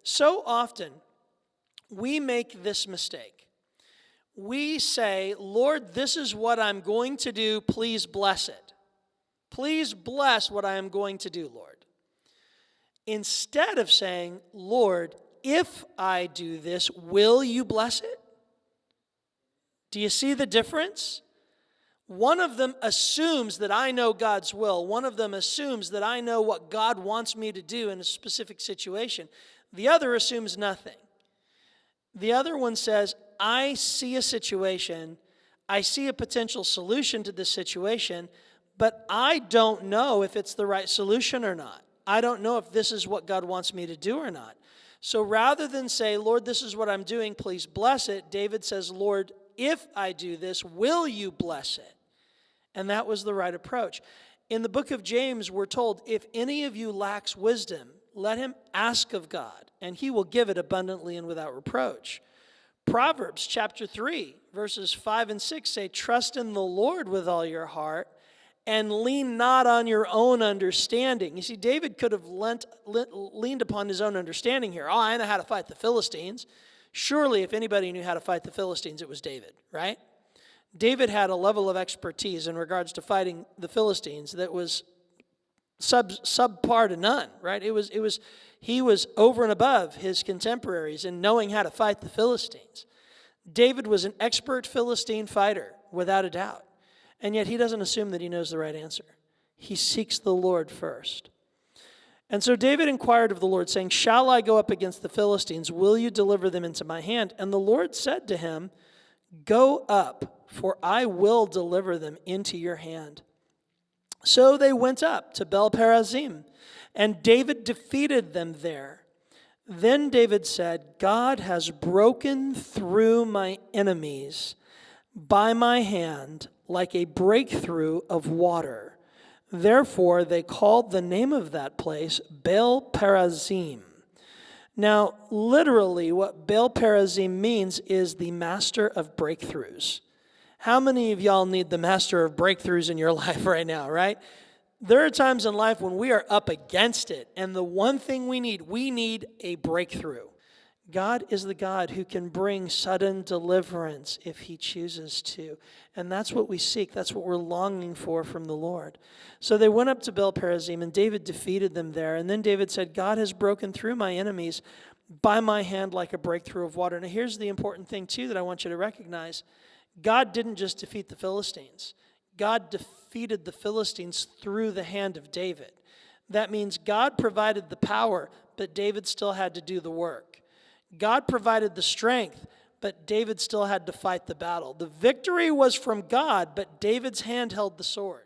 So often, we make this mistake. We say, Lord, this is what I'm going to do. Please bless it. Please bless what I am going to do, Lord. Instead of saying, Lord, if I do this, will you bless it? Do you see the difference? One of them assumes that I know God's will. One of them assumes that I know what God wants me to do in a specific situation. The other assumes nothing. The other one says, I see a situation, I see a potential solution to this situation, but I don't know if it's the right solution or not. I don't know if this is what God wants me to do or not. So rather than say, Lord, this is what I'm doing, please bless it, David says, Lord, if I do this, will you bless it? And that was the right approach. In the book of James, we're told, if any of you lacks wisdom, let him ask of God, and he will give it abundantly and without reproach. Proverbs chapter 3, verses 5 and 6 say, trust in the Lord with all your heart, and lean not on your own understanding. You see, David could have leaned upon his own understanding here. Oh, I know how to fight the Philistines. Surely, if anybody knew how to fight the Philistines, it was David, right? David had a level of expertise in regards to fighting the Philistines that was subpar to none, right? He was over and above his contemporaries in knowing how to fight the Philistines. David was an expert Philistine fighter, without a doubt. And yet he doesn't assume that he knows the right answer. He seeks the Lord first. And so David inquired of the Lord, saying, shall I go up against the Philistines? Will you deliver them into my hand? And the Lord said to him, go up, for I will deliver them into your hand. So they went up to Baal-perazim, and David defeated them there. Then David said, God has broken through my enemies by my hand like a breakthrough of water. Therefore, they called the name of that place Baal-perazim. Now, literally, what Baal-perazim means is the master of breakthroughs. How many of y'all need the master of breakthroughs in your life right now, right? There are times in life when we are up against it, and the one thing we need a breakthrough. God is the God who can bring sudden deliverance if he chooses to. And that's what we seek. That's what we're longing for from the Lord. So they went up to Baal-perazim, and David defeated them there. And then David said, God has broken through my enemies by my hand like a breakthrough of water. Now here's the important thing, too, that I want you to recognize. God didn't just defeat the Philistines. God defeated the Philistines through the hand of David. That means God provided the power, but David still had to do the work. God provided the strength, but David still had to fight the battle. The victory was from God, but David's hand held the sword.